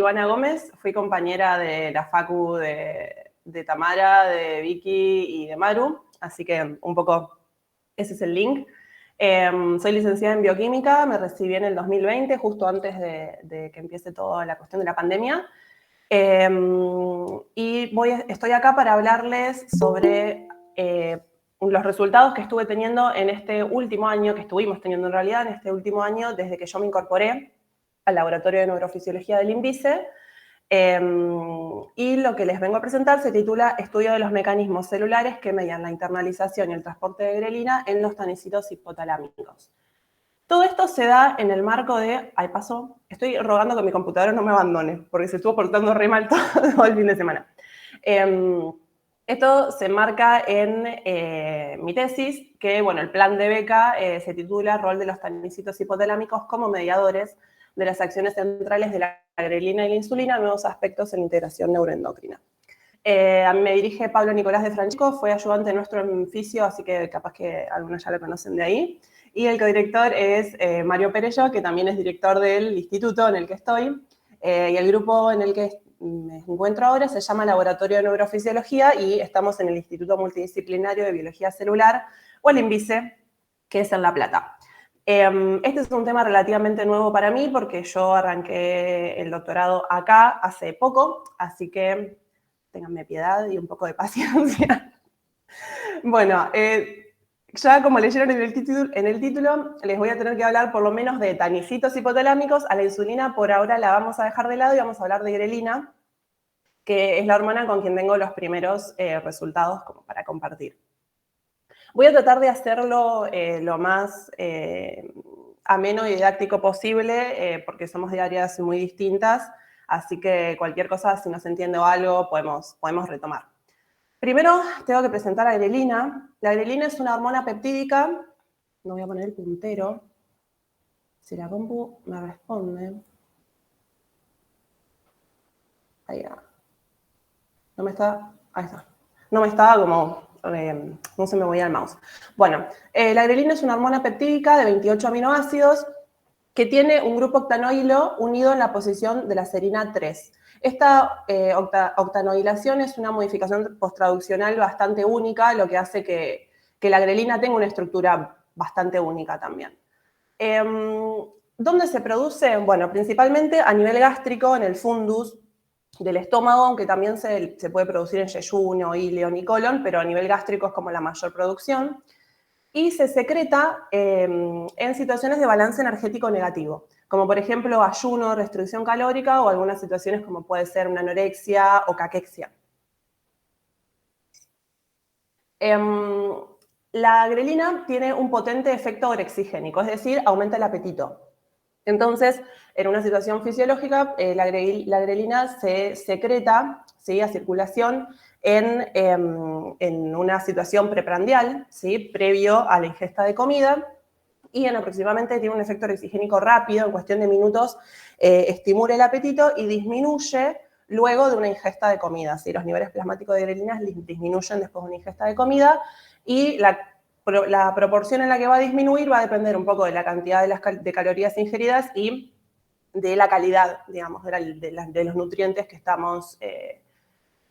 Ivana Gómez, fui compañera de la facu de Tamara, de Vicky y de Maru, así que un poco ese es el link. Soy licenciada en bioquímica, me recibí en el 2020, justo antes de que empiece toda la cuestión de la pandemia. Y estoy acá para hablarles sobre los resultados que estuve teniendo en este último año, que estuvimos teniendo en realidad en este último año, desde que yo me incorporé al Laboratorio de Neurofisiología del INVICE. Y lo que les vengo a presentar se titula Estudio de los mecanismos celulares que median la internalización y el transporte de grelina en los tanicitos hipotalámicos. Todo esto se da en el marco de... Ahí pasó. Estoy rogando que mi computadora no me abandone, porque se estuvo portando re mal todo el fin de semana. Esto se marca en mi tesis, que, bueno, el plan de beca se titula Rol de los tanicitos hipotalámicos como mediadores de las acciones centrales de la grelina y la insulina, nuevos aspectos en la integración neuroendocrina. A mí me dirige Pablo Nicolás de Francisco, fue ayudante nuestro en fisio, así que capaz que algunos ya lo conocen de ahí. Y el codirector es Mario Perello, que también es director del instituto en el que estoy. Y el grupo en el que me encuentro ahora se llama Laboratorio de Neurofisiología y estamos en el Instituto Multidisciplinario de Biología Celular, o el INVICE, que es en La Plata. Este es un tema relativamente nuevo para mí porque yo arranqué el doctorado acá hace poco, así que ténganme piedad y un poco de paciencia. Bueno, ya como leyeron en el título, les voy a tener que hablar por lo menos de tanicitos hipotalámicos. A la insulina por ahora la vamos a dejar de lado y vamos a hablar de grelina, que es la hormona con quien tengo los primeros resultados como para compartir. Voy a tratar de hacerlo lo más ameno y didáctico posible, porque somos de áreas muy distintas, así que cualquier cosa, si no se entiende algo, podemos retomar. Primero, tengo que presentar a grelina. La grelina es una hormona peptídica. No voy a poner el puntero. Si la compu me responde. Ahí va. No me está... Ahí está. No me estaba como... no se me movía el mouse. Bueno, la grelina es una hormona peptídica de 28 aminoácidos que tiene un grupo octanoilo unido en la posición de la serina 3. Esta octanoilación es una modificación posttraduccional bastante única, lo que hace que la grelina tenga una estructura bastante única también. ¿Dónde se produce? Bueno, principalmente a nivel gástrico, en el fundus del estómago, aunque también se puede producir en yeyuno, ileón y colon, pero a nivel gástrico es como la mayor producción. Y se secreta en situaciones de balance energético negativo, como por ejemplo ayuno, restricción calórica o algunas situaciones como puede ser una anorexia o caquexia. La grelina tiene un potente efecto orexigénico, es decir, aumenta el apetito. Entonces, en una situación fisiológica, la grelina se secreta, ¿sí?, a circulación en una situación preprandial, ¿sí?, previo a la ingesta de comida, y en aproximadamente tiene un efecto orexigénico rápido, en cuestión de minutos estimula el apetito y disminuye luego de una ingesta de comida. ¿Sí? Los niveles plasmáticos de grelina disminuyen después de una ingesta de comida y la proporción en la que va a disminuir va a depender un poco de la cantidad de calorías ingeridas y de la calidad, digamos, de los nutrientes que estamos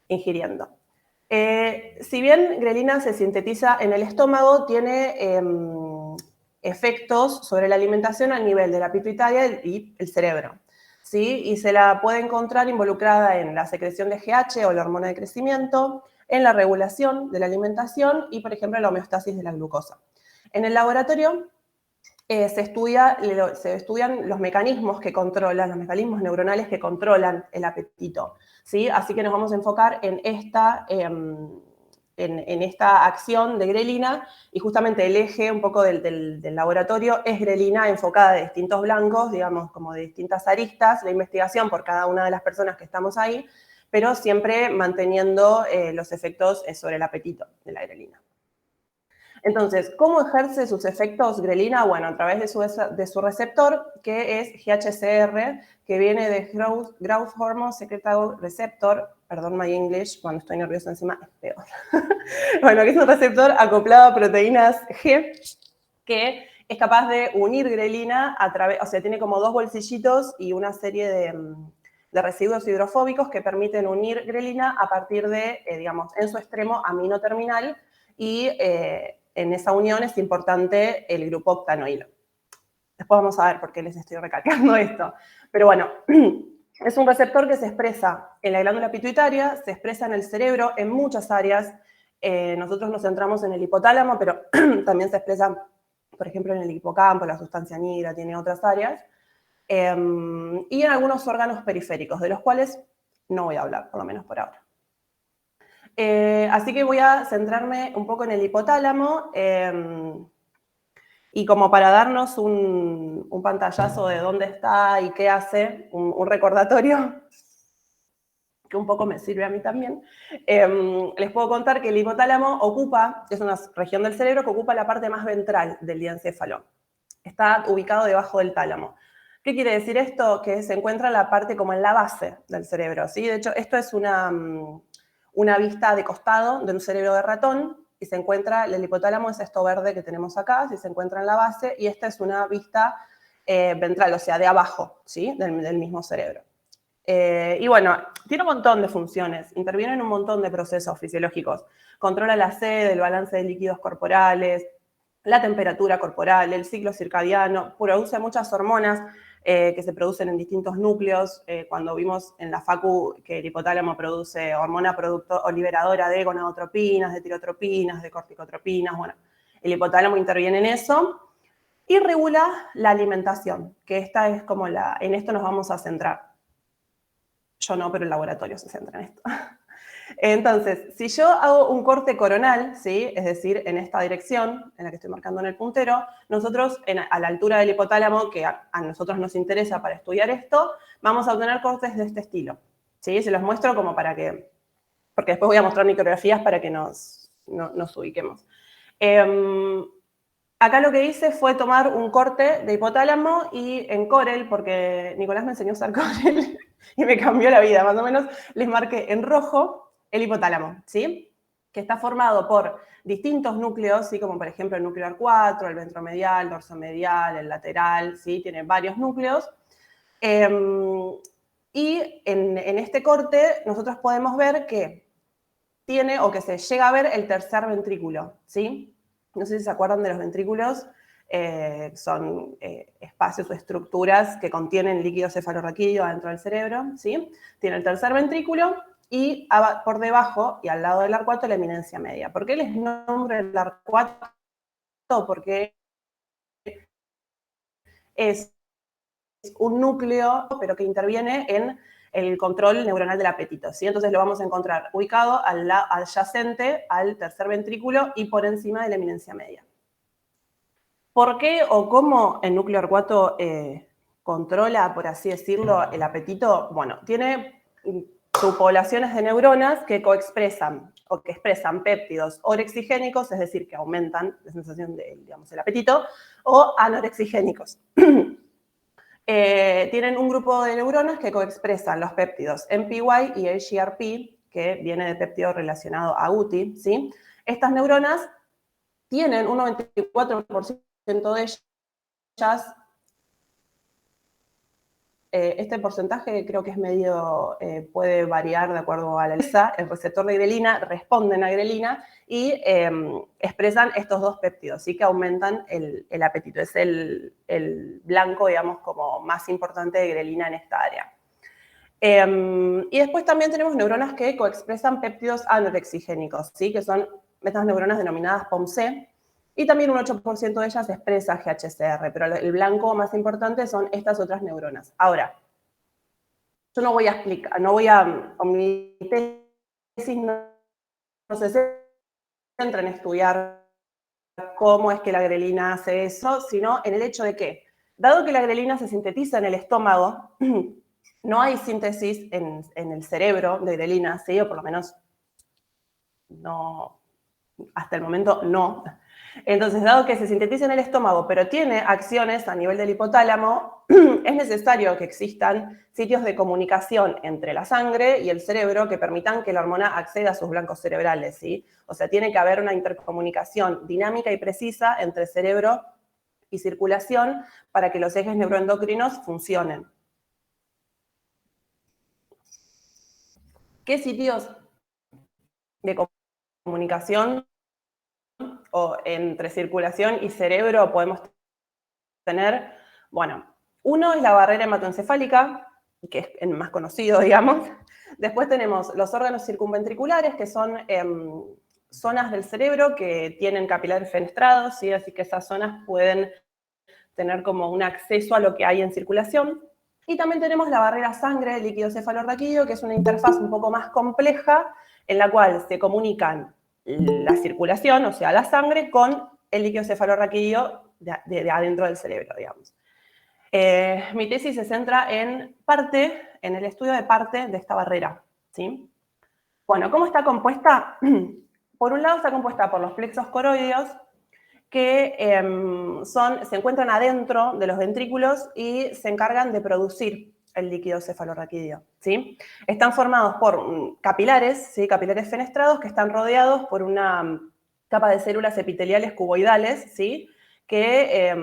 ingiriendo. Si bien grelina se sintetiza en el estómago, tiene efectos sobre la alimentación a nivel de la pituitaria y el cerebro, ¿sí? Y se la puede encontrar involucrada en la secreción de GH o la hormona de crecimiento, en la regulación de la alimentación y, por ejemplo, en la homeostasis de la glucosa. En el laboratorio se estudian los mecanismos que controlan, los mecanismos neuronales que controlan el apetito, ¿sí? Así que nos vamos a enfocar en esta acción de grelina y justamente el eje un poco del laboratorio es grelina enfocada de distintos blancos, digamos, como de distintas aristas, la investigación por cada una de las personas que estamos ahí, pero siempre manteniendo los efectos sobre el apetito de la grelina. Entonces, ¿cómo ejerce sus efectos grelina? Bueno, a través de su receptor, que es GHCR, que viene de Growth Hormone Secretagogue Receptor, perdón my English, cuando estoy nerviosa encima es peor. Bueno, que es un receptor acoplado a proteínas G, que es capaz de unir grelina a través, o sea, tiene como dos bolsillitos y una serie de residuos hidrofóbicos que permiten unir grelina a partir de, digamos, en su extremo amino terminal, y en esa unión es importante el grupo octanoilo. Después vamos a ver por qué les estoy recalcando esto. Pero bueno, es un receptor que se expresa en la glándula pituitaria, se expresa en el cerebro en muchas áreas. Nosotros nos centramos en el hipotálamo, pero también se expresa, por ejemplo, en el hipocampo, la sustancia nigra, tiene otras áreas. Y en algunos órganos periféricos, de los cuales no voy a hablar, por lo menos por ahora. Así que voy a centrarme un poco en el hipotálamo, y como para darnos un pantallazo de dónde está y qué hace, un recordatorio, que un poco me sirve a mí también, les puedo contar que el hipotálamo es una región del cerebro que ocupa la parte más ventral del diencéfalo. Está ubicado debajo del tálamo. ¿Qué quiere decir esto? Que se encuentra la parte como en la base del cerebro, ¿sí? De hecho, esto es una vista de costado de un cerebro de ratón, y se encuentra, el hipotálamo es esto verde que tenemos acá, si se encuentra en la base, y esta es una vista ventral, o sea, de abajo, ¿sí? Del mismo cerebro. Y bueno, tiene un montón de funciones, interviene en un montón de procesos fisiológicos. Controla la sed, el balance de líquidos corporales, la temperatura corporal, el ciclo circadiano, produce muchas hormonas que se producen en distintos núcleos. Cuando vimos en la facu que el hipotálamo produce hormona o liberadora de gonadotropinas, de tirotropinas, de corticotropinas, bueno, el hipotálamo interviene en eso y regula la alimentación, que esta es como en esto nos vamos a centrar. Yo no, pero el laboratorio se centra en esto. Entonces, si yo hago un corte coronal, ¿sí? Es decir, en esta dirección, en la que estoy marcando en el puntero, nosotros, a la altura del hipotálamo, que a nosotros nos interesa para estudiar esto, vamos a obtener cortes de este estilo, ¿sí? Se los muestro como porque después voy a mostrar micrografías para que nos ubiquemos. Acá lo que hice fue tomar un corte de hipotálamo y en Corel, porque Nicolás me enseñó a usar Corel y me cambió la vida, más o menos, les marqué en rojo el hipotálamo, ¿sí? Que está formado por distintos núcleos, ¿sí? Como por ejemplo el núcleo R4, el ventromedial, dorsomedial, el lateral, ¿sí? Tiene varios núcleos. Y en este corte nosotros podemos ver que tiene, o que se llega a ver, el tercer ventrículo, ¿sí? No sé si se acuerdan de los ventrículos, son espacios o estructuras que contienen líquido cefalorraquídeo adentro del cerebro, ¿sí? Tiene el tercer ventrículo y por debajo y al lado del R4 la eminencia media. ¿Por qué les nombro el R4? Porque es un núcleo, pero que interviene en el control neuronal del apetito, ¿sí? Entonces lo vamos a encontrar ubicado adyacente al tercer ventrículo y por encima de la eminencia media. ¿Por qué o cómo el núcleo R4 controla, por así decirlo, el apetito? Bueno, tiene subpoblaciones de neuronas que coexpresan o que expresan péptidos orexigénicos, es decir, que aumentan la sensación de, digamos, el apetito, o anorexigénicos. Tienen un grupo de neuronas que coexpresan los péptidos MPY y HGRP, que viene de péptido relacionado a UTI, ¿sí? Estas neuronas tienen un 94% de ellas, este porcentaje creo que es medio, puede variar de acuerdo a la lista. El receptor de grelina responden a grelina y expresan estos dos péptidos, ¿sí? Que aumentan el apetito. Es el blanco, digamos, como más importante de grelina en esta área. Y después también tenemos neuronas que coexpresan péptidos anorexigénicos, ¿sí? Que son estas neuronas denominadas POMC, y también un 8% de ellas expresa GHCR, pero el blanco más importante son estas otras neuronas. Ahora, yo no voy a explicar, con mi tesis no se centra en estudiar cómo es que la grelina hace eso, sino en el hecho de que, dado que la grelina se sintetiza en el estómago, no hay síntesis en el cerebro de grelina, ¿sí? O por lo menos no, hasta el momento no. Entonces, dado que se sintetiza en el estómago, pero tiene acciones a nivel del hipotálamo, es necesario que existan sitios de comunicación entre la sangre y el cerebro que permitan que la hormona acceda a sus blancos cerebrales, ¿sí? O sea, tiene que haber una intercomunicación dinámica y precisa entre cerebro y circulación para que los ejes neuroendocrinos funcionen. ¿Qué sitios de comunicación o entre circulación y cerebro podemos tener? Bueno, uno es la barrera hematoencefálica, que es el más conocido, digamos. Después tenemos los órganos circunventriculares, que son zonas del cerebro que tienen capilares fenestrados, ¿sí? Así que esas zonas pueden tener como un acceso a lo que hay en circulación. Y también tenemos la barrera sangre, líquido cefalorraquídeo, que es una interfaz un poco más compleja en la cual se comunican la circulación, o sea, la sangre, con el líquido cefalorraquídeo de adentro del cerebro, digamos. Mi tesis se centra en el estudio de parte de esta barrera, ¿sí? Bueno, ¿cómo está compuesta? Por un lado está compuesta por los plexos coroideos, que se encuentran adentro de los ventrículos y se encargan de producir el líquido cefalorraquídeo, ¿sí? Están formados por capilares, ¿sí? Capilares fenestrados que están rodeados por una capa de células epiteliales cuboidales, ¿sí? Que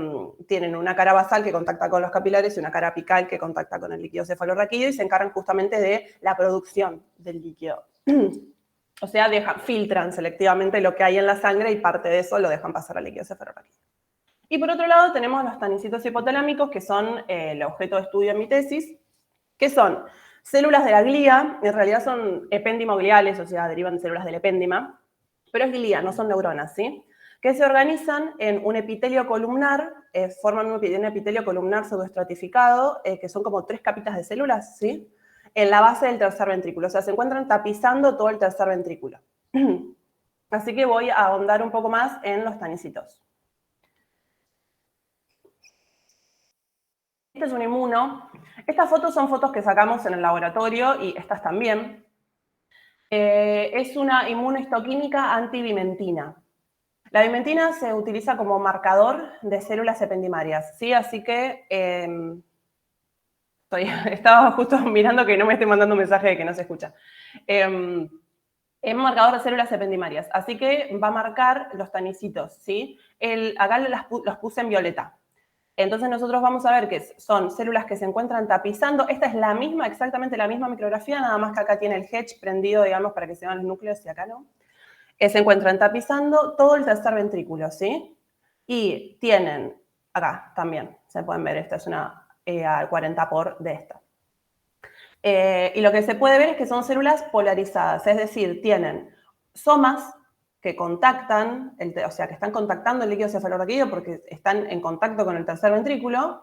tienen una cara basal que contacta con los capilares y una cara apical que contacta con el líquido cefalorraquídeo y se encargan justamente de la producción del líquido. O sea, filtran selectivamente lo que hay en la sangre y parte de eso lo dejan pasar al líquido cefalorraquídeo. Y por otro lado tenemos los tanicitos hipotalámicos, que son el objeto de estudio en mi tesis, que son células de la glía, en realidad son ependimogliales, o sea, derivan de células del epéndima, pero es glía, no son neuronas, ¿sí? Que se organizan en un epitelio columnar, forman un epitelio columnar pseudoestratificado, que son como 3 capitas de células, ¿sí? En la base del tercer ventrículo, o sea, se encuentran tapizando todo el tercer ventrículo. Así que voy a ahondar un poco más en los tanicitos. Este es un inmuno. Estas fotos son fotos que sacamos en el laboratorio y estas también. Es una inmunohistoquímica antivimentina. La vimentina se utiliza como marcador de células ependimarias, ¿sí? Así que estaba justo mirando que no me esté mandando un mensaje de que no se escucha. Es un marcador de células ependimarias, así que va a marcar los tanicitos, ¿sí? Acá los puse en violeta. Entonces nosotros vamos a ver que son células que se encuentran tapizando. Esta es exactamente la misma micrografía, nada más que acá tiene el hedge prendido, digamos, para que se vean los núcleos y acá no. Se encuentran tapizando todo el tercer ventrículo, ¿sí? Y tienen, acá también, se pueden ver, esta es una 40 por de esta. Y lo que se puede ver es que son células polarizadas, es decir, tienen somas que contactan, o sea, que están contactando el líquido cefalorraquídeo porque están en contacto con el tercer ventrículo,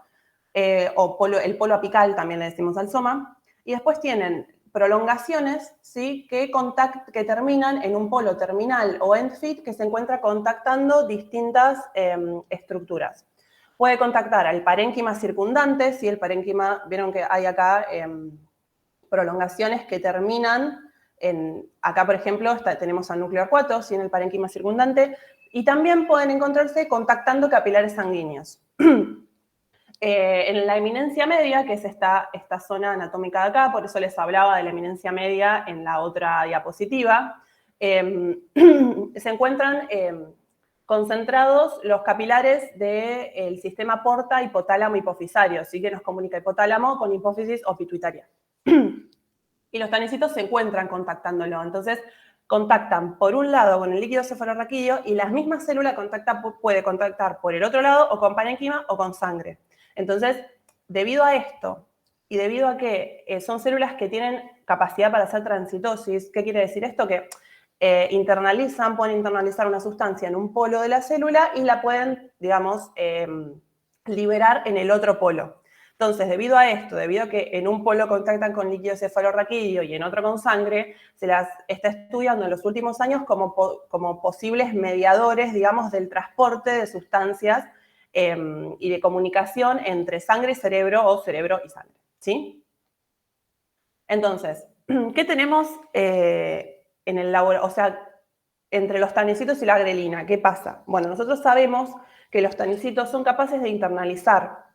o el polo apical también le decimos al soma, y después tienen prolongaciones, ¿sí? que terminan en un polo terminal o end feed que se encuentra contactando distintas estructuras. Puede contactar al parénquima circundante, ¿sí? El parénquima, vieron que hay acá prolongaciones que terminan acá por ejemplo tenemos al núcleo acuato, ¿sí? En el parénquima circundante, y también pueden encontrarse contactando capilares sanguíneos. En la eminencia media, que es esta zona anatómica de acá, por eso les hablaba de la eminencia media en la otra diapositiva, se encuentran concentrados los capilares del sistema porta hipotálamo hipofisario, ¿sí? Que nos comunica hipotálamo con hipófisis o pituitaria. Y los tanicitos se encuentran contactándolo. Entonces, contactan por un lado con el líquido cefalorraquídeo y la misma célula puede contactar por el otro lado o con parénquima o con sangre. Entonces, debido a esto y debido a que son células que tienen capacidad para hacer transitosis, ¿qué quiere decir esto? Que pueden internalizar una sustancia en un polo de la célula y la pueden, digamos, liberar en el otro polo. Entonces, debido a esto, debido a que en un polo contactan con líquido cefalorraquídeo y en otro con sangre, se las está estudiando en los últimos años como posibles mediadores, digamos, del transporte de sustancias y de comunicación entre sangre y cerebro o cerebro y sangre, ¿sí? Entonces, ¿qué tenemos en el laboratorio? O sea, entre los tanicitos y la grelina, ¿qué pasa? Bueno, nosotros sabemos que los tanicitos son capaces de internalizar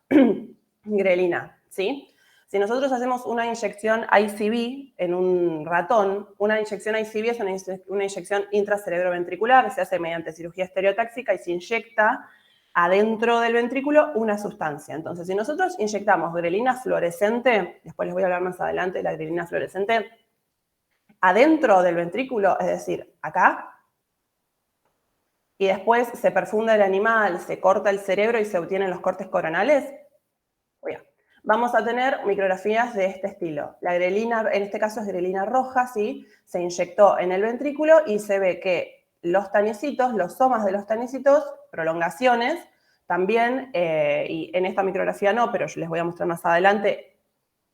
grelina, ¿sí? Si nosotros hacemos una inyección ICV en un ratón, una inyección ICV es una inyección intracerebroventricular, se hace mediante cirugía estereotáxica y se inyecta adentro del ventrículo una sustancia. Entonces, si nosotros inyectamos grelina fluorescente, después les voy a hablar más adelante de la grelina fluorescente, adentro del ventrículo, es decir, acá, y después se perfunda el animal, se corta el cerebro y se obtienen los cortes coronales, bien, vamos a tener micrografías de este estilo. La grelina, en este caso es grelina roja, ¿sí? Se inyectó en el ventrículo y se ve que los tanicitos, los somas de los tanicitos, prolongaciones, también, y en esta micrografía no, pero yo les voy a mostrar más adelante,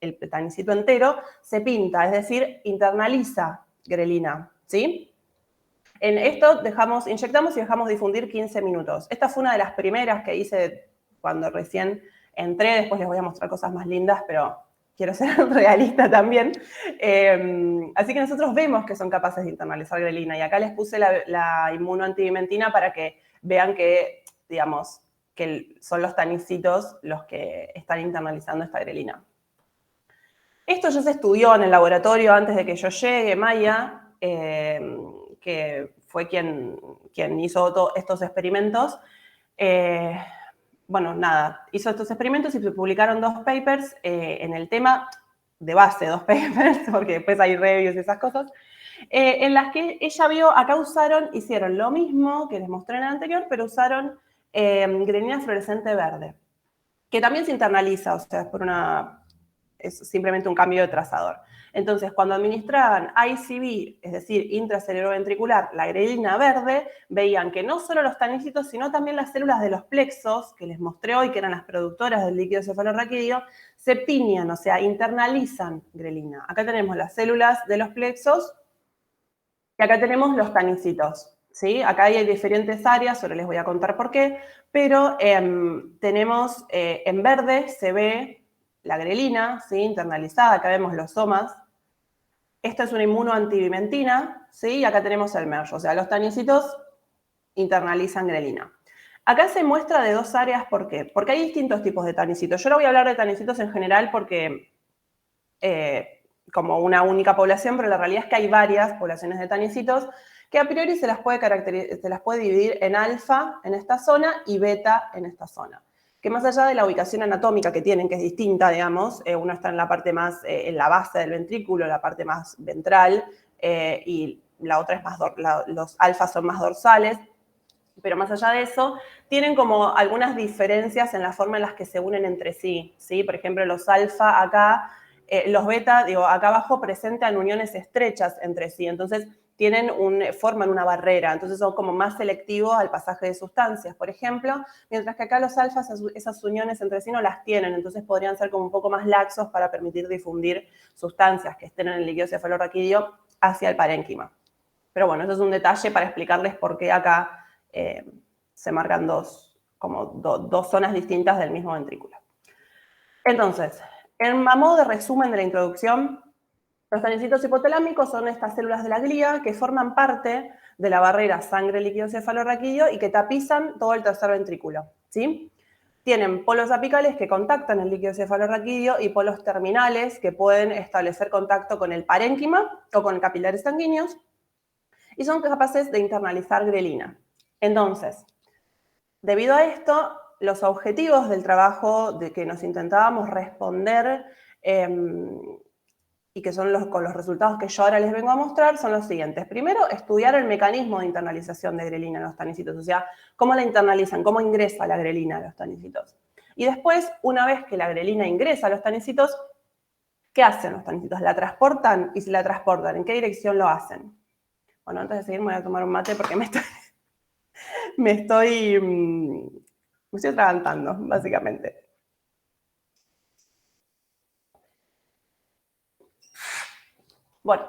el tanicito entero se pinta, es decir, internaliza grelina, ¿sí? En esto inyectamos y dejamos difundir 15 minutos. Esta fue una de las primeras que hice cuando recién entré, después les voy a mostrar cosas más lindas, pero quiero ser realista también. Así que nosotros vemos que son capaces de internalizar grelina, y acá les puse la inmunoantivimentina para que vean que, digamos, que son los tanicitos los que están internalizando esta grelina. Esto ya se estudió en el laboratorio antes de que yo llegue, Maya, que fue quien hizo todos estos experimentos. Bueno, nada, hizo estos experimentos y se publicaron 2 papers en el tema, de base 2 papers, porque después hay reviews y esas cosas, en las que ella vio, acá hicieron lo mismo que les mostré en el anterior, pero usaron grelina fluorescente verde, que también se internaliza, o sea, es simplemente un cambio de trazador. Entonces, cuando administraban ICV, es decir, intracerebroventricular, la grelina verde, veían que no solo los tanicitos, sino también las células de los plexos, que les mostré hoy, que eran las productoras del líquido cefalorraquídeo, se piñan, o sea, internalizan grelina. Acá tenemos las células de los plexos y acá tenemos los tanicitos, ¿sí? Acá hay diferentes áreas, ahora les voy a contar por qué, pero tenemos en verde se ve la grelina, ¿sí? Internalizada, acá vemos los somas. Esto es una inmunoantivimentina, ¿sí? Y acá tenemos el merge, o sea, los tanicitos internalizan grelina. Acá se muestra de 2 áreas, ¿por qué? Porque hay distintos tipos de tanicitos. Yo no voy a hablar de tanicitos en general porque como una única población, pero la realidad es que hay varias poblaciones de tanicitos que a priori se las puede dividir en alfa en esta zona y beta en esta zona. Que más allá de la ubicación anatómica que tienen, que es distinta, digamos, uno está en la parte más, en la base del ventrículo, la parte más ventral, y la otra es más, los alfas son más dorsales, pero más allá de eso, tienen como algunas diferencias en la forma en las que se unen entre sí, ¿sí? Por ejemplo, los alfa acá, los beta, digo, acá abajo presentan uniones estrechas entre sí, entonces forman una barrera, entonces son como más selectivos al pasaje de sustancias, por ejemplo, mientras que acá los alfas esas uniones entre sí no las tienen, entonces podrían ser como un poco más laxos para permitir difundir sustancias que estén en el líquido cefalorraquídeo hacia el parénquima. Pero bueno, eso es un detalle para explicarles por qué acá se marcan dos zonas distintas del mismo ventrículo. Entonces, a modo de resumen de la introducción, los tanicitos hipotalámicos son estas células de la glía que forman parte de la barrera sangre-líquido cefalorraquídeo y que tapizan todo el tercer ventrículo, ¿sí? Tienen polos apicales que contactan el líquido cefalorraquídeo y polos terminales que pueden establecer contacto con el parénquima o con capilares sanguíneos y son capaces de internalizar grelina. Entonces, debido a esto, los objetivos del trabajo de que nos intentábamos responder y que son con los resultados que yo ahora les vengo a mostrar son los siguientes. Primero, estudiar el mecanismo de internalización de grelina en los tanicitos, o sea, cómo la internalizan, cómo ingresa la grelina a los tanicitos. Y después, una vez que la grelina ingresa a los tanicitos, ¿qué hacen los tanicitos? ¿La transportan? Y si la transportan, ¿en qué dirección lo hacen? Bueno, antes de seguir me voy a tomar un mate porque me estoy atragantando, básicamente. Bueno,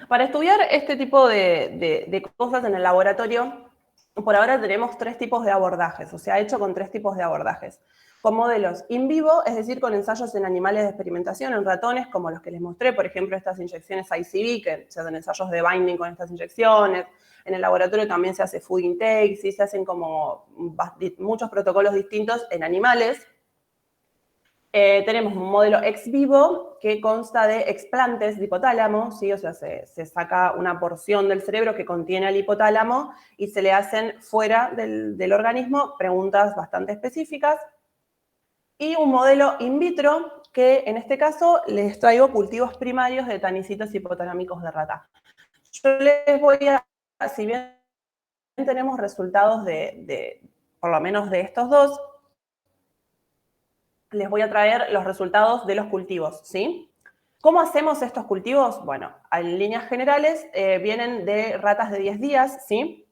para estudiar este tipo de cosas en el laboratorio, por ahora tenemos 3 tipos de abordajes, o sea, hecho con 3 tipos de abordajes. Con modelos in vivo, es decir, con ensayos en animales de experimentación, en ratones, como los que les mostré, por ejemplo, estas inyecciones ICV, que se hacen ensayos de binding con estas inyecciones. En el laboratorio también se hace food intake, ¿sí? Se hacen como muchos protocolos distintos en animales. Tenemos un modelo ex vivo que consta de explantes de hipotálamo, ¿sí? O sea, se saca una porción del cerebro que contiene el hipotálamo y se le hacen fuera del organismo preguntas bastante específicas. Y un modelo in vitro que en este caso les traigo cultivos primarios de tanicitos hipotalámicos de rata. Yo les voy a, si bien tenemos resultados por lo menos de estos dos, les voy a traer los resultados de los cultivos, ¿sí? ¿Cómo hacemos estos cultivos? Bueno, en líneas generales vienen de ratas de 10 días, ¿sí?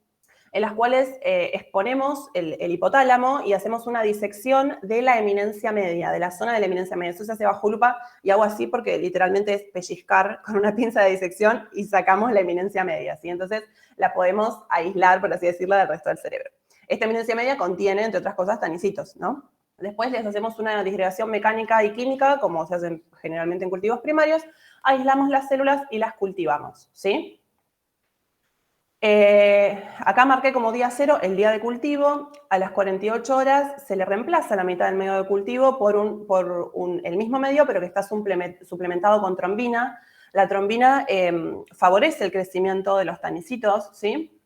En las cuales exponemos el hipotálamo y hacemos una disección de la eminencia media, de la zona de la eminencia media. Eso se hace bajo lupa y hago así porque literalmente es pellizcar con una pinza de disección y sacamos la eminencia media, ¿sí? Entonces la podemos aislar, por así decirlo, del resto del cerebro. Esta eminencia media contiene, entre otras cosas, tanicitos, ¿no? Después les hacemos una disgregación mecánica y química, como se hace generalmente en cultivos primarios, aislamos las células y las cultivamos, ¿sí? Acá marqué como día 0 el día de cultivo. A las 48 horas se le reemplaza la mitad del medio de cultivo por el mismo medio, pero que está suplementado con trombina. La trombina favorece el crecimiento de los tanicitos, ¿sí?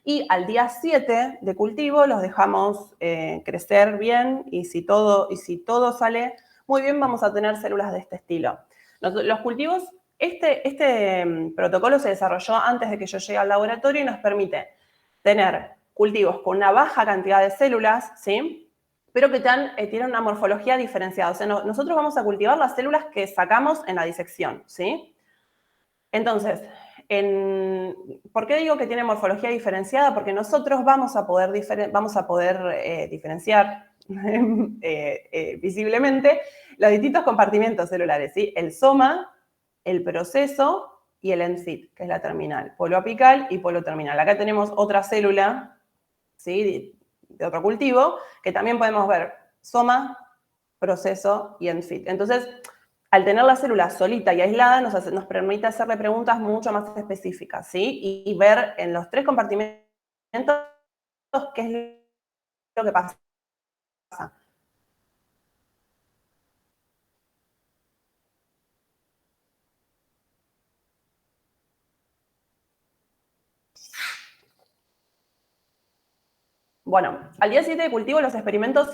Y al día 7 de cultivo los dejamos crecer bien y si todo sale muy bien, vamos a tener células de este estilo. Los cultivos, este protocolo se desarrolló antes de que yo llegue al laboratorio y nos permite tener cultivos con una baja cantidad de células, ¿sí? Pero que tienen una morfología diferenciada. O sea, nosotros vamos a cultivar las células que sacamos en la disección, ¿sí? Entonces, ¿por qué digo que tiene morfología diferenciada? Porque nosotros vamos a poder diferenciar visiblemente los distintos compartimentos celulares, ¿sí? El soma, el proceso y el end-sit, que es la terminal, polo apical y polo terminal. Acá tenemos otra célula, ¿sí? de otro cultivo, que también podemos ver soma, proceso y end-sit. Entonces, al tener la célula solita y aislada, nos permite hacerle preguntas mucho más específicas, ¿sí? Y ver en los 3 compartimentos qué es lo que pasa. Bueno, al día 7 de cultivo los experimentos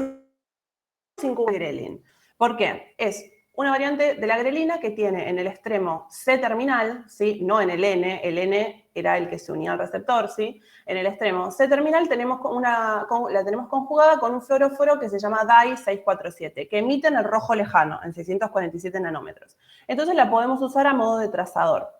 sin grelin. ¿Por qué? Es una variante de la grelina que tiene en el extremo C-terminal, ¿sí? No en el N era el que se unía al receptor, ¿sí? En el extremo C-terminal la tenemos conjugada con un fluoróforo que se llama DAI647, que emite en el rojo lejano, en 647 nanómetros. Entonces la podemos usar a modo de trazador.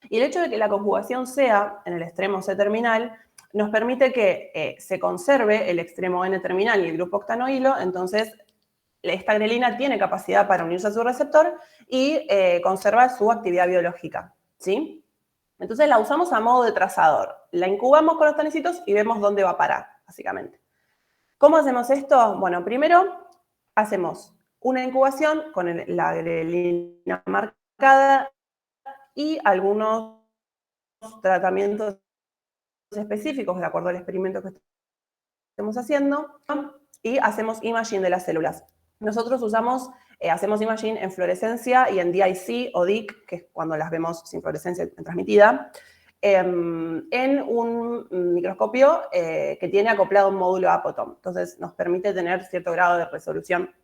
Y el hecho de que la conjugación sea en el extremo C-terminal nos permite que se conserve el extremo N-terminal y el grupo octanoilo, entonces esta grelina tiene capacidad para unirse a su receptor y conserva su actividad biológica, ¿sí? Entonces la usamos a modo de trazador. La incubamos con los tanicitos y vemos dónde va a parar, básicamente. ¿Cómo hacemos esto? Bueno, primero hacemos una incubación con la grelina marcada y algunos tratamientos específicos de acuerdo al experimento que estemos haciendo y hacemos imaging de las células. Nosotros hacemos imaging en fluorescencia y en DIC o DIC, que es cuando las vemos sin fluorescencia transmitida, en un microscopio que tiene acoplado un módulo Apotom. Entonces nos permite tener cierto grado de resolución.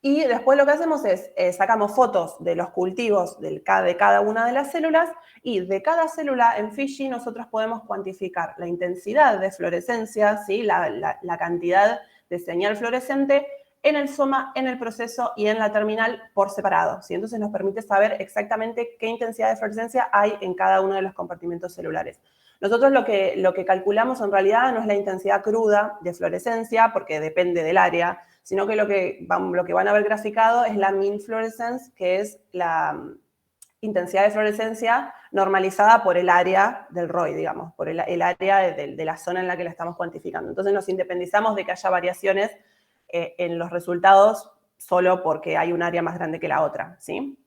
Y después lo que hacemos es, sacamos fotos de los cultivos de cada una de las células y de cada célula en Fishy nosotros podemos cuantificar la intensidad de fluorescencia, ¿sí? la cantidad de señal fluorescente en el soma, en el proceso y en la terminal por separado, ¿sí? Entonces nos permite saber exactamente qué intensidad de fluorescencia hay en cada uno de los compartimentos celulares. Nosotros lo que calculamos en realidad no es la intensidad cruda de fluorescencia, porque depende del área, sino que lo que van a ver graficado es la mean fluorescence, que es la intensidad de fluorescencia normalizada por el área del ROI, digamos, por el área de la zona en la que la estamos cuantificando. Entonces nos independizamos de que haya variaciones en los resultados solo porque hay un área más grande que la otra, ¿sí?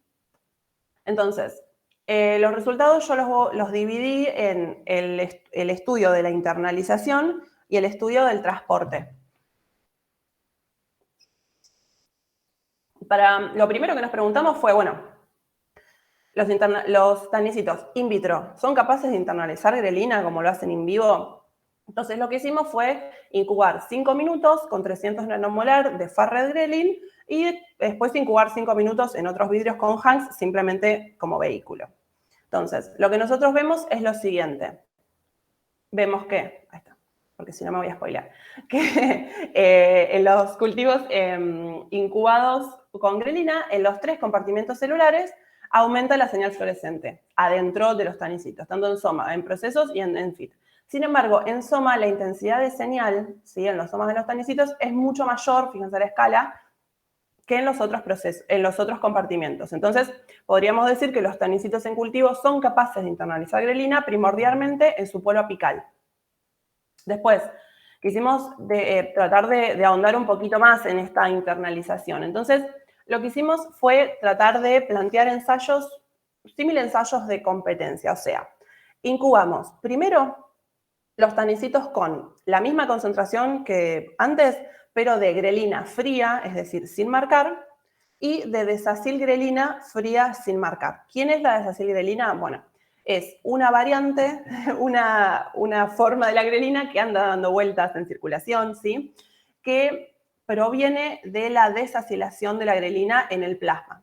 Entonces, los resultados yo los dividí en el estudio de la internalización y el estudio del transporte. Lo primero que nos preguntamos fue, bueno, los tanicitos in vitro, ¿son capaces de internalizar grelina como lo hacen in vivo? Entonces, lo que hicimos fue incubar 5 minutos con 300 nanomolar de Farred-Grelin y después incubar 5 minutos en otros vidrios con Hanks, simplemente como vehículo. Entonces, lo que nosotros vemos es lo siguiente. Vemos que, ahí está, porque si no me voy a spoilear, que en los cultivos incubados con grelina, en los 3 compartimentos celulares, aumenta la señal fluorescente adentro de los tanicitos, tanto en soma, en procesos y en FIT. Sin embargo, en soma la intensidad de señal, ¿sí?, en los somas de los tanicitos es mucho mayor, fíjense la escala, que en los otros procesos, en los otros compartimentos. Entonces, podríamos decir que los tanicitos en cultivo son capaces de internalizar grelina primordialmente en su polo apical. Después, quisimos tratar de ahondar un poquito más en esta internalización. Entonces, lo que hicimos fue tratar de plantear ensayos, ensayos de competencia, o sea, incubamos primero los tanicitos con la misma concentración que antes, pero de grelina fría, es decir, sin marcar, y de desacilgrelina fría sin marcar. ¿Quién es la desacilgrelina? Bueno, es una variante, una forma de la grelina que anda dando vueltas en circulación, ¿sí?, que proviene de la desacilación de la grelina en el plasma.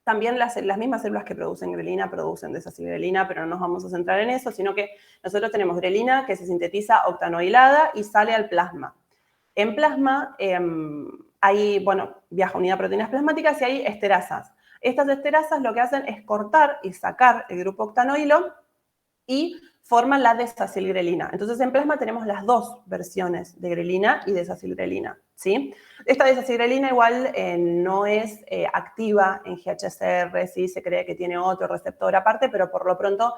También las mismas células que producen grelina producen desacilgrelina, pero no nos vamos a centrar en eso, sino que nosotros tenemos grelina que se sintetiza octanoilada y sale al plasma. En plasma hay, bueno, viaja unidad de proteínas plasmáticas y hay esterasas. Estas esterasas lo que hacen es cortar y sacar el grupo octanoilo y forman la desacilgrelina. Entonces, en plasma tenemos las 2 versiones de grelina y desacilgrelina, ¿sí? Esta desacilgrelina igual no es activa en GHSR, ¿sí? Se cree que tiene otro receptor aparte, pero por lo pronto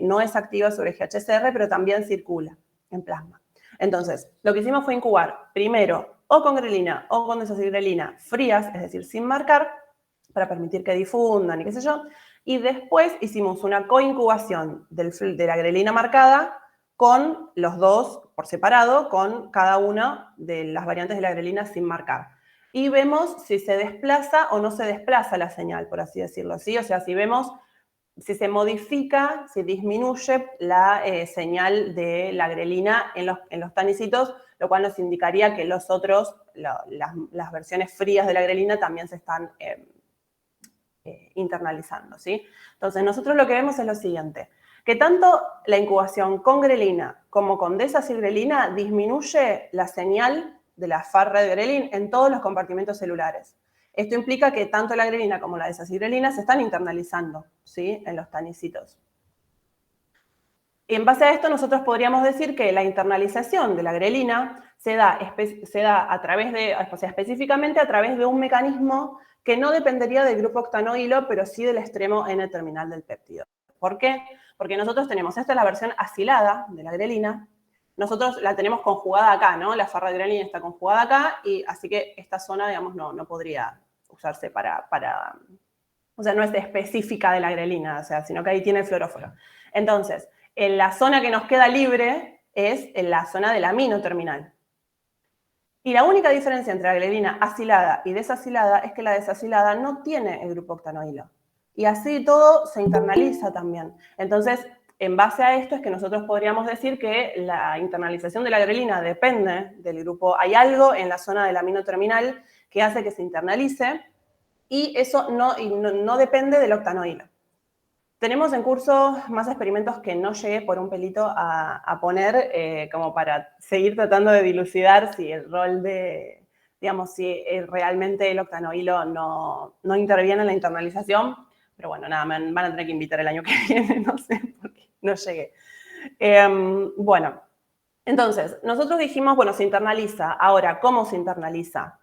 no es activa sobre GHSR, pero también circula en plasma. Entonces, lo que hicimos fue incubar primero o con grelina o con desacilgrelina frías, es decir, sin marcar, para permitir que difundan y qué sé yo, y después hicimos una coincubación de la grelina marcada con los 2 por separado, con cada una de las variantes de la grelina sin marcar. Y vemos si se desplaza o no se desplaza la señal, por así decirlo, ¿sí? O sea, si vemos si se modifica, si disminuye la señal de la grelina en los tanicitos, lo cual nos indicaría que los otros, las versiones frías de la grelina también se están internalizando, ¿sí? Entonces, nosotros lo que vemos es lo siguiente, que tanto la incubación con grelina como con desacilgrelina disminuye la señal de la Farred-Grelin en todos los compartimentos celulares. Esto implica que tanto la grelina como la desacilgrelina se están internalizando, ¿sí?, en los tanicitos. Y en base a esto, nosotros podríamos decir que la internalización de la grelina se da a través de, o sea, específicamente a través de un mecanismo que no dependería del grupo octanoilo, pero sí del extremo N-terminal del péptido. ¿Por qué? Porque nosotros tenemos, esta es la versión acilada de la grelina, nosotros la tenemos conjugada acá, ¿no? La Farred-Grelin está conjugada acá, y así que esta zona, digamos, no podría usarse o sea, no es específica de la grelina, o sea, sino que ahí tiene el fluoróforo. Entonces, en la zona que nos queda libre es en la zona del amino terminal. Y la única diferencia entre la grelina acilada y desacilada es que la desacilada no tiene el grupo octanoilo. Y así todo se internaliza también. Entonces, en base a esto es que nosotros podríamos decir que la internalización de la grelina depende del grupo. Hay algo en la zona del amino terminal que hace que se internalice y eso no depende del octanoilo. Tenemos en curso más experimentos que no llegué por un pelito a poner, como para seguir tratando de dilucidar si el rol de, digamos, si realmente el octanoilo no interviene en la internalización. Pero bueno, nada, me van a tener que invitar el año que viene, no sé, porque no llegué. Bueno, entonces, nosotros dijimos, bueno, se internaliza. Ahora, ¿cómo se internaliza?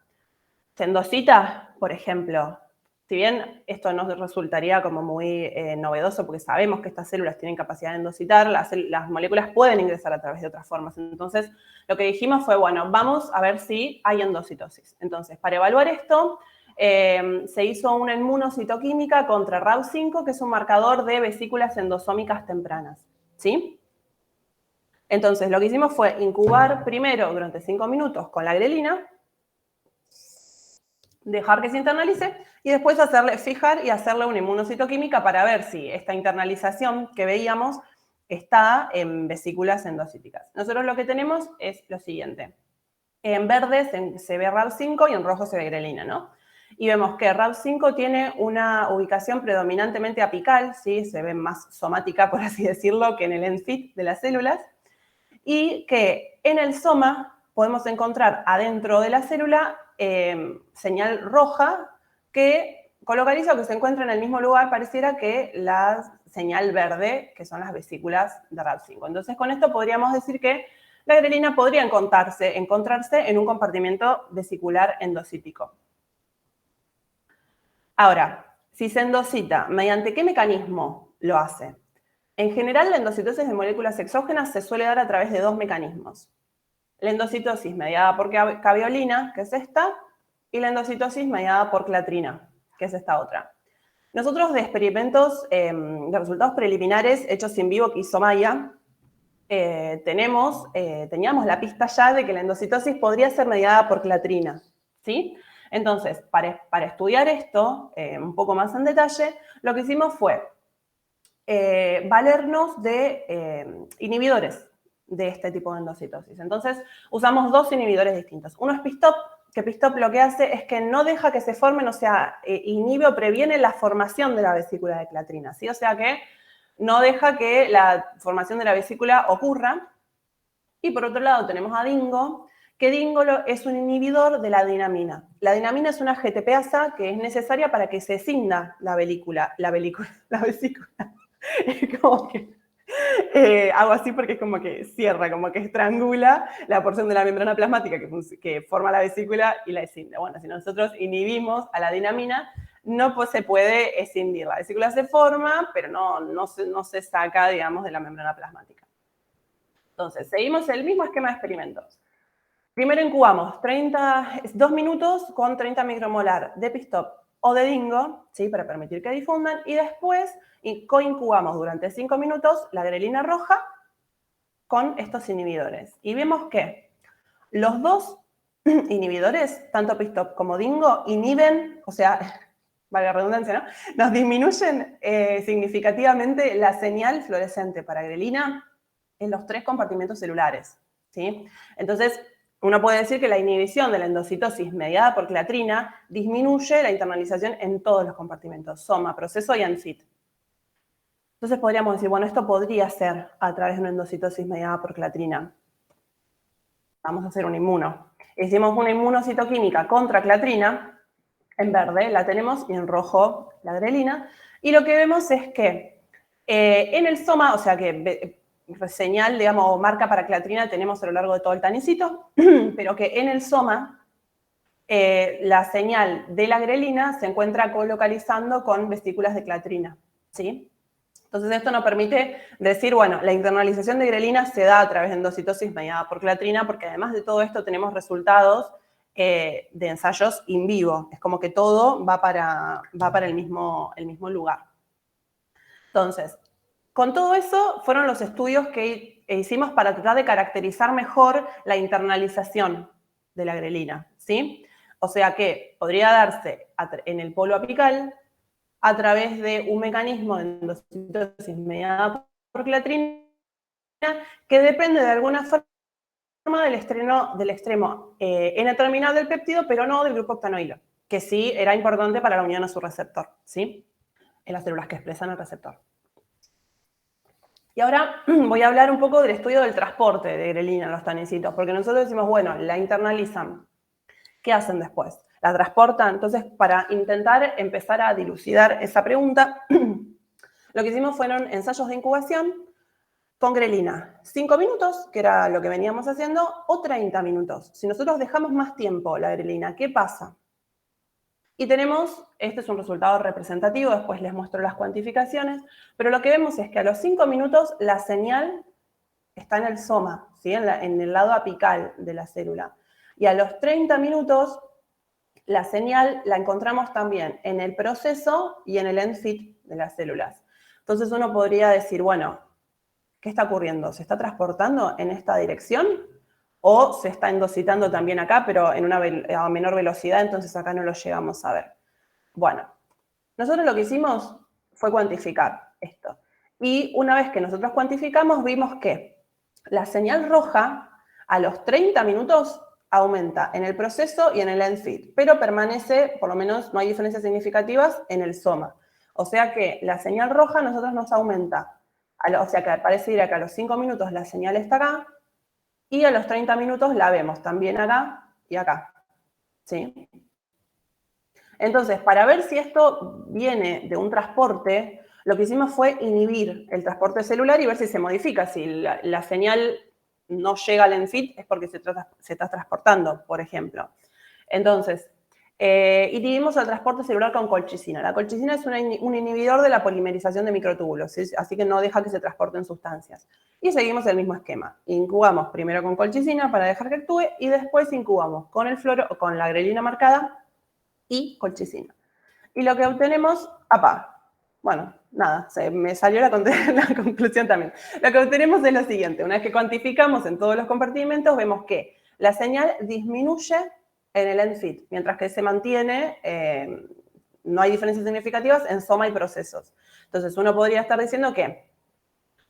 ¿Se endosita, por ejemplo? Si bien esto nos resultaría como muy novedoso porque sabemos que estas células tienen capacidad de endositar, las moléculas pueden ingresar a través de otras formas. Entonces, lo que dijimos fue, bueno, vamos a ver si hay endocitosis. Entonces, para evaluar esto, se hizo una inmunocitoquímica contra RAW5, que es un marcador de vesículas endosómicas tempranas, ¿sí? Entonces, lo que hicimos fue incubar primero durante 5 minutos con la grelina, dejar que se internalice y después fijar y hacerle una inmunocitoquímica para ver si esta internalización que veíamos está en vesículas endocíticas. Nosotros lo que tenemos es lo siguiente. En verde se ve RAB5 y en rojo se ve grelina, ¿no? Y vemos que RAB5 tiene una ubicación predominantemente apical, ¿sí? Se ve más somática, por así decirlo, que en el ENFIT de las células, y que en el soma podemos encontrar adentro de la célula señal roja que colocaliza o que se encuentra en el mismo lugar, pareciera que la señal verde, que son las vesículas de RAB5. Entonces, con esto podríamos decir que la grelina podría encontrarse en un compartimento vesicular endocítico. Ahora, si se endocita, ¿mediante qué mecanismo lo hace? En general, la endocitosis de moléculas exógenas se suele dar a través de dos mecanismos. La endocitosis mediada por caveolina, que es esta, y la endocitosis mediada por clatrina, que es esta otra. Nosotros de experimentos, de resultados preliminares hechos in vivo que hizo Maya, teníamos la pista ya de que la endocitosis podría ser mediada por clatrina, ¿sí? Entonces, para estudiar esto un poco más en detalle, lo que hicimos fue valernos de inhibidores de este tipo de endocitosis. Entonces, usamos dos inhibidores distintos. Uno es Pistop, que Pistop lo que hace es que no deja que se formen, o sea, inhibe o previene la formación de la vesícula de clatrina, ¿sí? O sea que no deja que la formación de la vesícula ocurra. Y por otro lado tenemos a Dingo, que Dingo es un inhibidor de la dinamina. La dinamina es una GTPasa que es necesaria para que se escinda la vesícula. Es como que hago así porque es como que cierra, como que estrangula la porción de la membrana plasmática que forma la vesícula y la escinde. Bueno, si nosotros inhibimos a la dinamina, no se puede escindir. La vesícula se forma, pero no se saca, digamos, de la membrana plasmática. Entonces, seguimos el mismo esquema de experimentos. Primero incubamos 2 minutos con 30 micromolar de Pistop o de Dingo, ¿sí? Para permitir que difundan, y después coincubamos durante 5 minutos la grelina roja con estos inhibidores. Y vemos que los dos inhibidores, tanto Pistop como Dingo, inhiben, o sea, valga la redundancia, ¿no? Nos disminuyen significativamente la señal fluorescente para grelina en los 3 compartimentos celulares, ¿sí? Entonces, uno puede decir que la inhibición de la endocitosis mediada por clatrina disminuye la internalización en todos los compartimentos, soma, proceso y ENFIT. Entonces podríamos decir, bueno, esto podría ser a través de una endocitosis mediada por clatrina. Vamos a hacer un inmuno. Hicimos una inmunocitoquímica contra clatrina, en verde la tenemos y en rojo la grelina, y lo que vemos es que en el soma, o sea que señal, digamos, marca para clatrina tenemos a lo largo de todo el tanicito, pero que en el soma la señal de la grelina se encuentra colocalizando con vesículas de clatrina, ¿sí? Entonces esto nos permite decir, bueno, la internalización de grelina se da a través de endocitosis mediada por clatrina, porque además de todo esto tenemos resultados de ensayos in vivo. Es como que todo va para el mismo lugar. Entonces, con todo eso fueron los estudios que hicimos para tratar de caracterizar mejor la internalización de la grelina, ¿sí? O sea que podría darse en el polo apical a través de un mecanismo de endocitosis mediada por clatrina que depende de alguna forma del extremo N-terminal del péptido, pero no del grupo octanoilo, que sí era importante para la unión a su receptor, ¿sí? En las células que expresan el receptor. Y ahora voy a hablar un poco del estudio del transporte de grelina en los tanicitos, porque nosotros decimos, bueno, la internalizan. ¿Qué hacen después? ¿La transportan? Entonces, para intentar empezar a dilucidar esa pregunta, lo que hicimos fueron ensayos de incubación con grelina. 5 minutos, que era lo que veníamos haciendo, o 30 minutos. Si nosotros dejamos más tiempo la grelina, ¿qué pasa? Y tenemos, este es un resultado representativo, después les muestro las cuantificaciones, pero lo que vemos es que a los 5 minutos la señal está en el soma, ¿sí? en el lado apical de la célula. Y a los 30 minutos la señal la encontramos también en el proceso y en el ENFIT de las células. Entonces uno podría decir, bueno, ¿qué está ocurriendo? ¿Se está transportando en esta dirección? ¿O se está endocitando también acá, pero a menor velocidad, entonces acá no lo llegamos a ver? Bueno, nosotros lo que hicimos fue cuantificar esto. Y una vez que nosotros cuantificamos, vimos que la señal roja a los 30 minutos aumenta en el proceso y en el end-feed, pero permanece, por lo menos no hay diferencias significativas en el soma. O sea que la señal roja a nosotros nos aumenta. O sea que parece que a los 5 minutos la señal está acá y a los 30 minutos la vemos también acá y acá. ¿Sí? Entonces, para ver si esto viene de un transporte, lo que hicimos fue inhibir el transporte celular y ver si se modifica. Si la señal no llega al end-feed es porque se está transportando, por ejemplo. Entonces, inhibimos el transporte celular con colchicina. La colchicina es un inhibidor de la polimerización de microtúbulos, ¿sí? Así que no deja que se transporten sustancias. Y seguimos el mismo esquema. Incubamos primero con colchicina para dejar que actúe y después incubamos con el con la grelina marcada y colchicina. Y lo que obtenemos, bueno, nada, me salió la conclusión también. Lo que obtenemos es lo siguiente, una vez que cuantificamos en todos los compartimentos, vemos que la señal disminuye en el end-feed, mientras que se mantiene, no hay diferencias significativas en soma y procesos. Entonces, uno podría estar diciendo que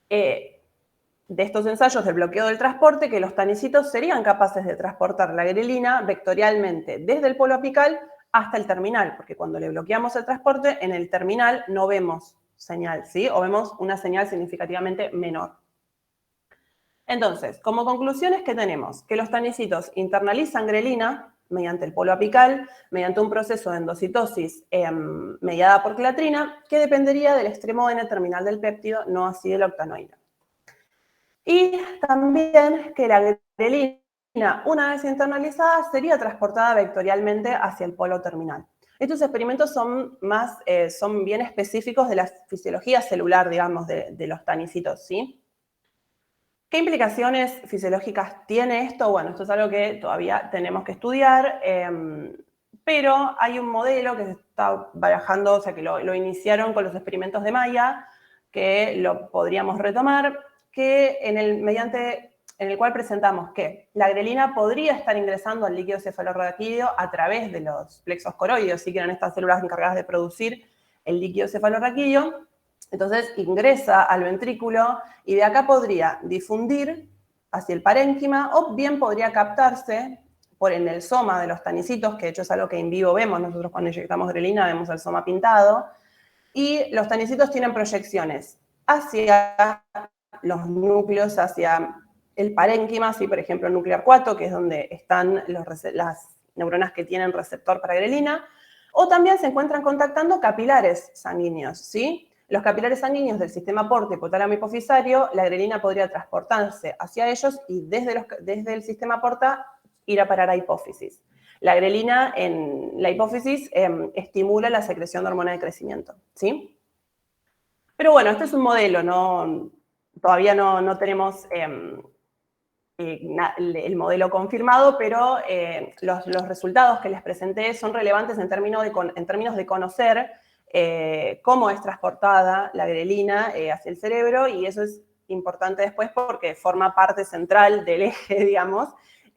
de estos ensayos del bloqueo del transporte, que los tanicitos serían capaces de transportar la grelina vectorialmente desde el polo apical hasta el terminal, porque cuando le bloqueamos el transporte, en el terminal no vemos señal, ¿sí? O vemos una señal significativamente menor. Entonces, como conclusiones, ¿qué tenemos? Que los tanicitos internalizan grelina mediante el polo apical, mediante un proceso de endocitosis mediada por clatrina, que dependería del extremo N-terminal del péptido, no así del octanoide. Y también que la grelina, una vez internalizada, sería transportada vectorialmente hacia el polo terminal. Estos experimentos son bien específicos de la fisiología celular, digamos, de los tanicitos, ¿sí? ¿Qué implicaciones fisiológicas tiene esto? Bueno, esto es algo que todavía tenemos que estudiar, pero hay un modelo que se está barajando, o sea, que lo iniciaron con los experimentos de Maya, que lo podríamos retomar, que en el cual presentamos que la grelina podría estar ingresando al líquido cefalorraquídeo a través de los plexos coroideos, sí que eran estas células encargadas de producir el líquido cefalorraquídeo. Entonces ingresa al ventrículo y de acá podría difundir hacia el parénquima o bien podría captarse en el soma de los tanicitos, que de hecho es algo que en vivo vemos, nosotros cuando inyectamos grelina vemos el soma pintado, y los tanicitos tienen proyecciones hacia los núcleos, hacia el parénquima, ¿sí? Por ejemplo, el núcleo arcuato, que es donde están las neuronas que tienen receptor para grelina, o también se encuentran contactando capilares sanguíneos, ¿sí? Los capilares sanguíneos del sistema porta hipotálamo hipofisario, la grelina podría transportarse hacia ellos y desde el sistema porta ir a parar a hipófisis. La grelina en la hipófisis estimula la secreción de hormona de crecimiento, ¿sí? Pero bueno, este es un modelo, todavía no tenemos el modelo confirmado, pero los resultados que les presenté son relevantes en términos de conocer cómo es transportada la grelina hacia el cerebro, y eso es importante después porque forma parte central del eje, digamos,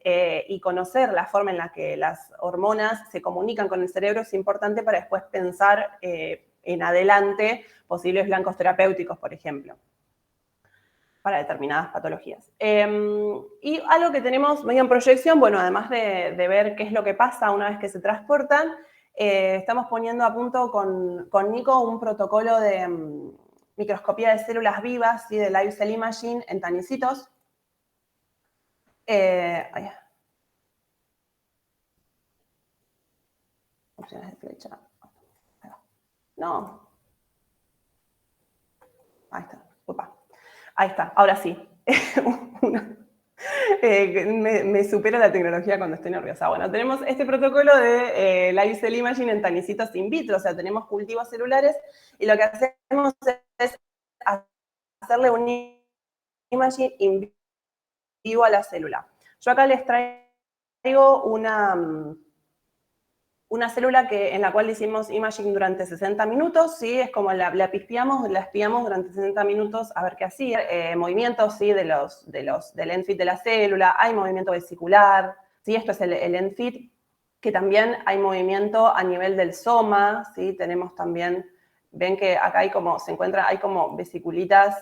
y conocer la forma en la que las hormonas se comunican con el cerebro es importante para después pensar en adelante posibles blancos terapéuticos, por ejemplo, para determinadas patologías. Y algo que tenemos medio en proyección, bueno, además de ver qué es lo que pasa una vez que se transportan, estamos poniendo a punto con Nico un protocolo de microscopía de células vivas, ¿sí? De live cell imaging en tanicitos. Opciones de flecha. No. Ahí está. Opa. Ahí está. Ahora sí. Me supera la tecnología cuando estoy nerviosa. Bueno, tenemos este protocolo de live cell imaging en tanicitos in vitro, o sea, tenemos cultivos celulares y lo que hacemos es hacerle un imaging in vivo a la célula. Yo acá les traigo una célula en la cual hicimos imaging durante 60 minutos, ¿sí? Es como la espiamos durante 60 minutos a ver qué hacía. Movimientos, ¿sí? Del end-feed de la célula, hay movimiento vesicular, ¿sí? Esto es el end-feed, que también hay movimiento a nivel del soma, ¿sí? Tenemos también ven que acá hay como vesiculitas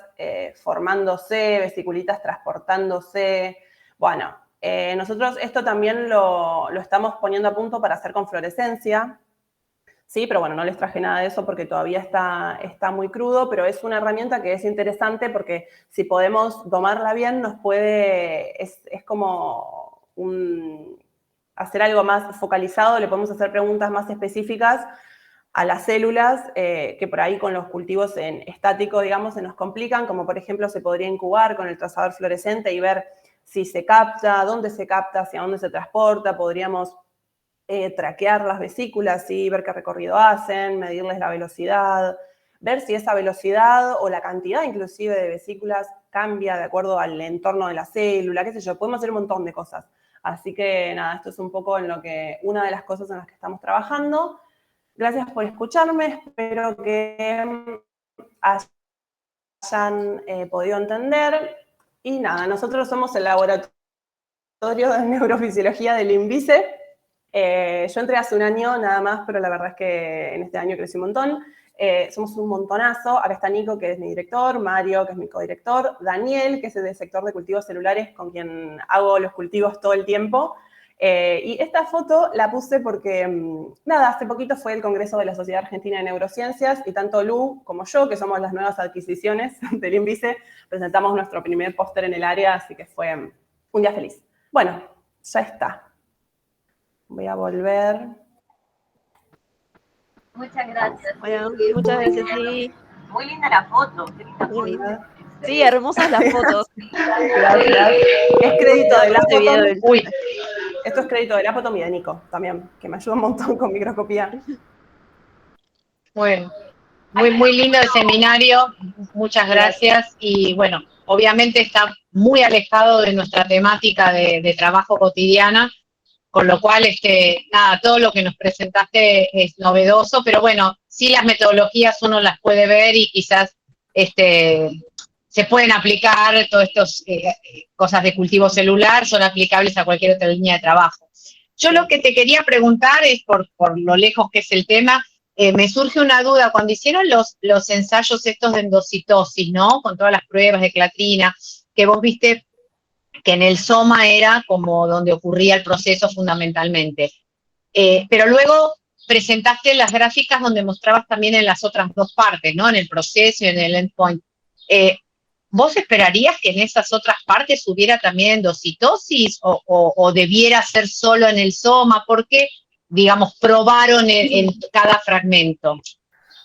formándose, vesiculitas transportándose. Bueno, nosotros esto también lo estamos poniendo a punto para hacer con fluorescencia. Sí, pero bueno, no les traje nada de eso porque todavía está muy crudo, pero es una herramienta que es interesante porque si podemos domarla bien, es como hacer algo más focalizado, le podemos hacer preguntas más específicas a las células que por ahí con los cultivos en estático, digamos, se nos complican, como por ejemplo se podría incubar con el trazador fluorescente y ver si se capta, dónde se capta, hacia dónde se transporta, podríamos traquear las vesículas, ¿sí? Ver qué recorrido hacen, medirles la velocidad, ver si esa velocidad o la cantidad inclusive de vesículas cambia de acuerdo al entorno de la célula, qué sé yo, podemos hacer un montón de cosas. Así que nada, esto es un poco una de las cosas en las que estamos trabajando. Gracias por escucharme, espero que hayan podido entender. Y nada, nosotros somos el laboratorio de neurofisiología del INVICE. Yo entré hace un año nada más, pero la verdad es que en este año crecí un montón. Somos un montonazo. Acá está Nico, que es mi director, Mario, que es mi codirector, Daniel, que es del sector de cultivos celulares, con quien hago los cultivos todo el tiempo. Y esta foto la puse porque, nada, hace poquito fue el Congreso de la Sociedad Argentina de Neurociencias y tanto Lu como yo, que somos las nuevas adquisiciones del INVICE, presentamos nuestro primer póster en el área, así que fue un día feliz. Bueno, ya está. Voy a volver. Muchas gracias. Bueno, muchas gracias, sí. Muy linda la foto. Qué linda foto. Sí, hermosas las fotos. Gracias. Es crédito de la foto. Uy. Esto es crédito de la foto y de Nico también, que me ayuda un montón con microscopía. Bueno, muy lindo el seminario, muchas gracias. Y bueno, obviamente está muy alejado de nuestra temática de trabajo cotidiana, con lo cual, nada, todo lo que nos presentaste es novedoso, pero bueno, sí las metodologías uno las puede ver y quizás se pueden aplicar, todas estas cosas de cultivo celular son aplicables a cualquier otra línea de trabajo. Yo lo que te quería preguntar es, por lo lejos que es el tema, me surge una duda, cuando hicieron los ensayos estos de endocitosis, ¿no? Con todas las pruebas de clatrina, que vos viste que en el soma era como donde ocurría el proceso fundamentalmente. Pero luego presentaste las gráficas donde mostrabas también en las otras dos partes, ¿no? En el proceso y en el endpoint. ¿Vos esperarías que en esas otras partes hubiera también endocitosis o debiera ser solo en el soma? ¿Por qué, digamos, probaron en cada fragmento?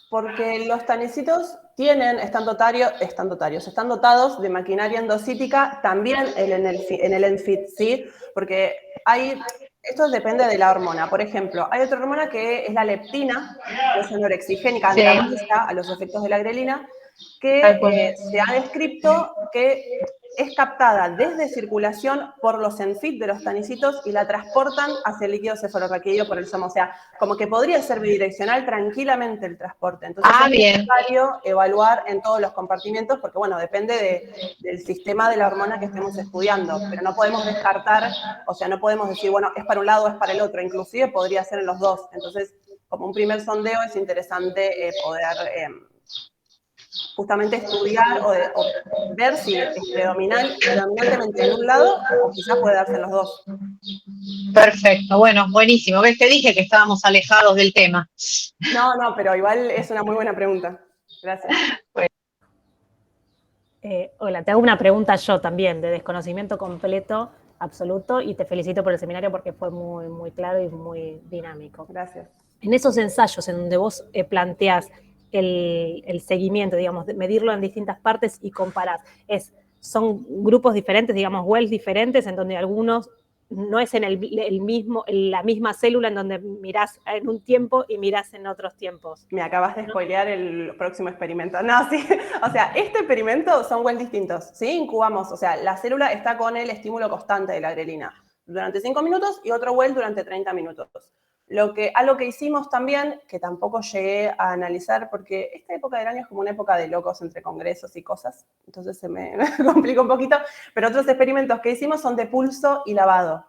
Porque los tanecitos están dotados de maquinaria endocítica también en el ENFIT, ¿sí? Porque esto depende de la hormona. Por ejemplo, hay otra hormona que es la leptina, que es anorexigénica, antagonista a los efectos de la grelina, que se ha descrito que es captada desde circulación por los ENFIT de los tanicitos y la transportan hacia el líquido cefalorraquídeo por el soma. O sea, como que podría ser bidireccional tranquilamente el transporte. Entonces es necesario evaluar en todos los compartimientos porque, bueno, depende del sistema de la hormona que estemos estudiando. Pero no podemos descartar, o sea, no podemos decir, bueno, es para un lado o es para el otro. Inclusive podría ser en los dos. Entonces, como un primer sondeo es interesante poder justamente estudiar o ver si es predominantemente en un lado o quizás puede darse en los dos. Perfecto, bueno, buenísimo. ¿Ves? Te dije que estábamos alejados del tema. No, pero igual es una muy buena pregunta. Gracias. Hola, te hago una pregunta yo también, de desconocimiento completo, absoluto, y te felicito por el seminario porque fue muy, muy claro y muy dinámico. Gracias. En esos ensayos en donde vos planteás el seguimiento, digamos, de medirlo en distintas partes y comparás, son grupos diferentes, digamos, wells diferentes, en donde algunos no es en la misma célula en donde mirás en un tiempo y mirás en otros tiempos. Me acabas de spoilear el próximo experimento. No, sí, o sea, este experimento son wells distintos, ¿sí? Incubamos, o sea, la célula está con el estímulo constante de la grelina durante 5 minutos y otro well durante 30 minutos. Algo que hicimos también, que tampoco llegué a analizar, porque esta época del año es como una época de locos entre congresos y cosas, entonces se me complica un poquito, pero otros experimentos que hicimos son de pulso y lavado.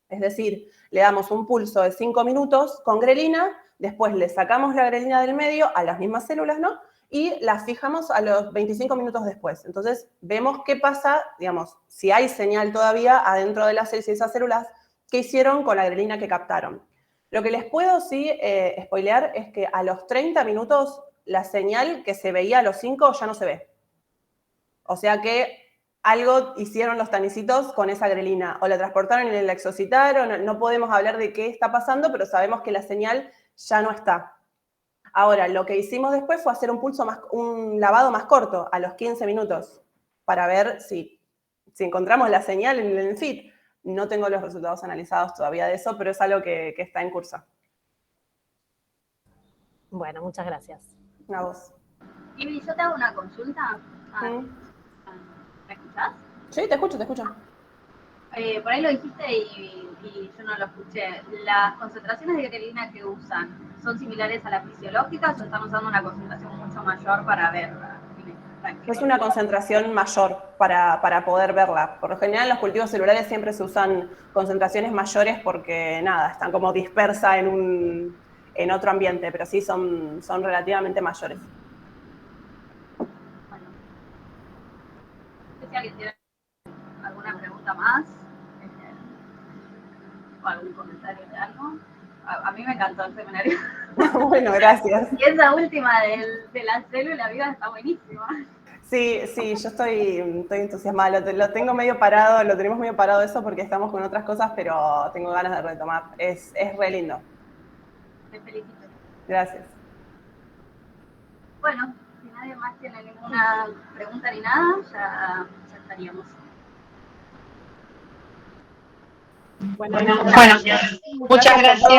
Es decir, le damos un pulso de 5 minutos con grelina, Después le sacamos la grelina del medio a las mismas células, ¿no? Y las fijamos a los 25 minutos después. Entonces, vemos qué pasa, digamos, si hay señal todavía adentro de las esas células, qué hicieron con la grelina que captaron. Lo que les puedo sí spoilear es que a los 30 minutos la señal que se veía a los 5 ya no se ve. O sea que algo hicieron los tanicitos con esa grelina. O la transportaron y la exocitaron. No podemos hablar de qué está pasando, pero sabemos que la señal ya no está. Ahora, lo que hicimos después fue hacer un lavado más corto, a los 15 minutos, para ver si encontramos la señal en el FIT. No tengo los resultados analizados todavía de eso, pero es algo que está en curso. Bueno, muchas gracias. A vos. Ivy, yo te hago una consulta. ¿Me escuchás? Sí, te escucho, te escucho. Por ahí lo dijiste y yo no lo escuché. ¿Las concentraciones de grelina que usan son similares a las fisiológicas o están usando una concentración mucho mayor para verla? Es una concentración mayor para poder verla. Por lo general, en los cultivos celulares siempre se usan concentraciones mayores porque, nada, están como dispersas en otro ambiente, pero sí son relativamente mayores. Bueno. No sé si alguien tiene alguna pregunta más o algún comentario de algo. A mí me encantó el seminario. Bueno, gracias. Y esa última de la célula viva está buenísima. Sí, yo estoy entusiasmada. Lo tengo medio parado, lo tenemos medio parado eso porque estamos con otras cosas, pero tengo ganas de retomar. Es re lindo. Te felicito. Gracias. Bueno, si nadie más tiene ninguna pregunta ni nada, ya estaríamos. Bueno, muchas gracias.